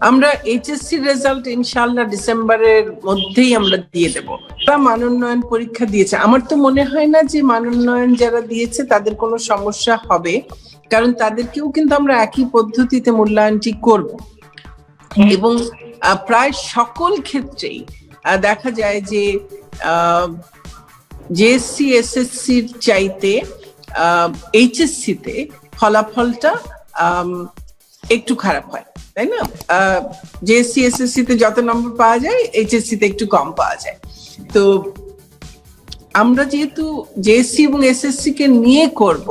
আমরা HSC result ইনশাআল্লাহ ডিসেম্বরের মধ্যেই আমরা দিয়ে দেব। তারা মানোন্নয়ন পরীক্ষা দিয়েছে, আমার তো মনে হয় না যে মানোন্নয়ন যারা দিয়েছে তাদের কোনো সমস্যা হবে, কারণ তাদেরকেও কিন্তু আমরা একই পদ্ধতিতে মূল্যায়নটি করব এবং প্রায় সকল ক্ষেত্রেই দেখা যায় যে জেএসসি এসএসসির চাইতে এইচএসসি তে ফলাফলটা একটু খারাপ হয়, তাই না? জেএসসি এসএসসি তে যত নম্বর পাওয়া যায় এইচএসসি তে একটু কম পাওয়া যায়। তো আমরা যেহেতু জেএসসি এবং এসএসসি কে নিয়ে করব,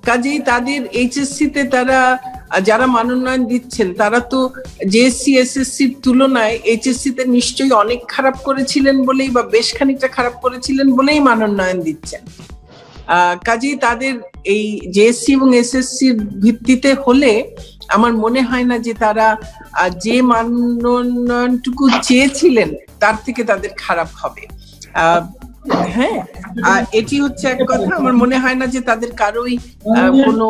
কাজেই তাদের এইচএসসি তে তারা যারা মানোন্নয়ন দিচ্ছেন তারা তো জেএসসি এসএসসির তুলনায় এইচএসসি তে নিশ্চয়ই অনেক খারাপ করেছিলেন বলেই বা বেশ খানিকটা খারাপ করেছিলেন বলেই মানোন্নয়ন দিচ্ছেন। কাজেই তাদের এই জেএসসি এবং এসএসসির ভিত্তিতে হলে আমার মনে হয় না যে তারা যে মানোন্নয়নটুকু চেয়েছিলেন তার থেকে তাদের খারাপ হবে। হ্যাঁ, এটি হচ্ছে এক কথা। আমার মনে হয় না যে তাদের কারোই কোনো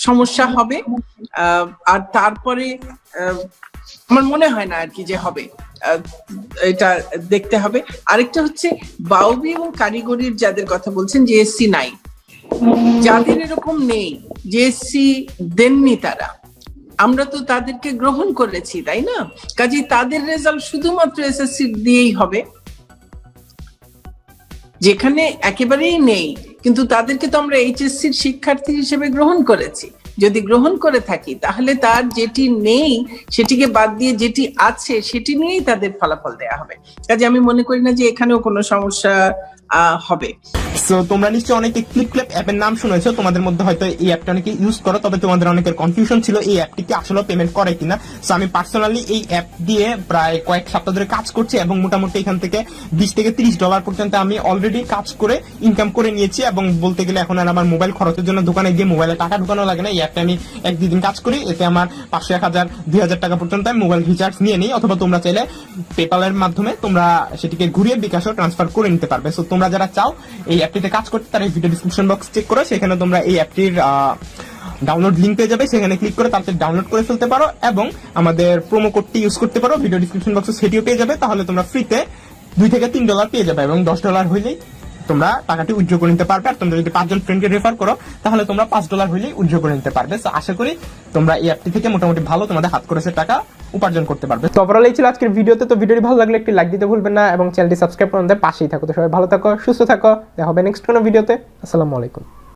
সমস্যা হবে। আর তারপরে আমার মনে হয় না আর কি যে হবে, এটা দেখতে হবে। আরেকটা হচ্ছে বাউবি এবং কারিগরির যাদের কথা বলছেন জেএসসি নাই, যাদের এরকম নেই, জেএসসি দেননি তারা, আমরা তো তাদেরকে গ্রহণ করেছি, তাই না? কাজেই তাদের রেজাল্ট শুধুমাত্র এসএসসি দিয়েই হবে। যেখানে একেবারেই নেই কিন্তু তাদেরকে তো আমরা এইচএসসির শিক্ষার্থী হিসেবে গ্রহণ করেছি, যদি গ্রহণ করে থাকি তাহলে তার যেটি নেই সেটিকে বাদ দিয়ে যেটি আছে সেটি নিয়েই তাদের ফলাফল দেয়া হবে। কাজে আমি মনে করি না যে এখানেও কোনো সমস্যা হবে। সো তোমরা নিশ্চয়ই অনেকে ক্লিপ অ্যাপের নাম শুনেছো, তোমাদের মধ্যে হয়তো এই অ্যাপটা অনেকে ইউজ করো, তবে তোমাদের অনেকের কনফিউশন ছিল এই অ্যাপটিকে আসলে পেমেন্ট করে কিনা। সো আমি পার্সোনালি এই অ্যাপ দিয়ে প্রায় কয়েক সপ্তাহ ধরে কাজ করছি এবং মোটামুটি এখান থেকে $20 থেকে $30 পর্যন্ত আমি অলরেডি কাজ করে ইনকাম করে নিয়েছি, এবং বলতে গেলে এখন আর আমার মোবাইল খরচের জন্য দোকানে গিয়ে মোবাইলে টাকা ঢুকানো লাগে না। এই অ্যাপটা আমি 1-2 দিন কাজ করি, এতে আমার 500, 1000, 2000 টাকা পর্যন্ত আমি মোবাইল রিচার্জ নিয়ে নিই, অথবা তোমরা চাইলে পেপ্যালের মাধ্যমে তোমরা সেটিকে ঘুরিয়ে বিকাশও ট্রান্সফার করে নিতে পারবে। সো তোমরা যারা চাও এই অ্যাপটিতে কাজ করতে তারা ভিডিও ডিসক্রিপশন বক্স চেক করো, সেখানে তোমরা এই অ্যাপটির ডাউনলোড লিংক পেয়ে যাবে, সেখানে ক্লিক করে তারপরে ডাউনলোড করে ফেলতে পারো এবং আমাদের প্রোমো কোডটি ইউজ করতে পারো, ভিডিও ডিসক্রিপশন বক্সে সেটিও পেয়ে যাবে। তাহলে তোমরা ফ্রিতে $2 থেকে $3 পেয়ে যাবে এবং $10 হইলেই তোমরা টাকাটি উইথড্র করে নিতে পারবে। আর তোমরা যদি 5 জন ফ্রেন্ডকে রেফার করো তাহলে তোমরা $5 হইলেই উইথড্র করে নিতে পারবে। তো আশা করি তোমরা এই অ্যাপটি থেকে মোটামুটি ভালো তোমাদের হাত খরচে টাকা উপার্জন করতে পারবে। তো ওভারঅল এই ছিল আজকের ভিডিওতে। তো ভিডিওটি ভালো লাগলে একটি লাইক দিতে ভুলবেন না এবং চ্যানেলটি সাবস্ক্রাইব করে আমাদের পাশেই থাকো। তো সবাই ভালো থাকো, সুস্থ থাকো, দেখা হবে নেক্সট কোনো ভিডিওতে। আসসালামু আলাইকুম।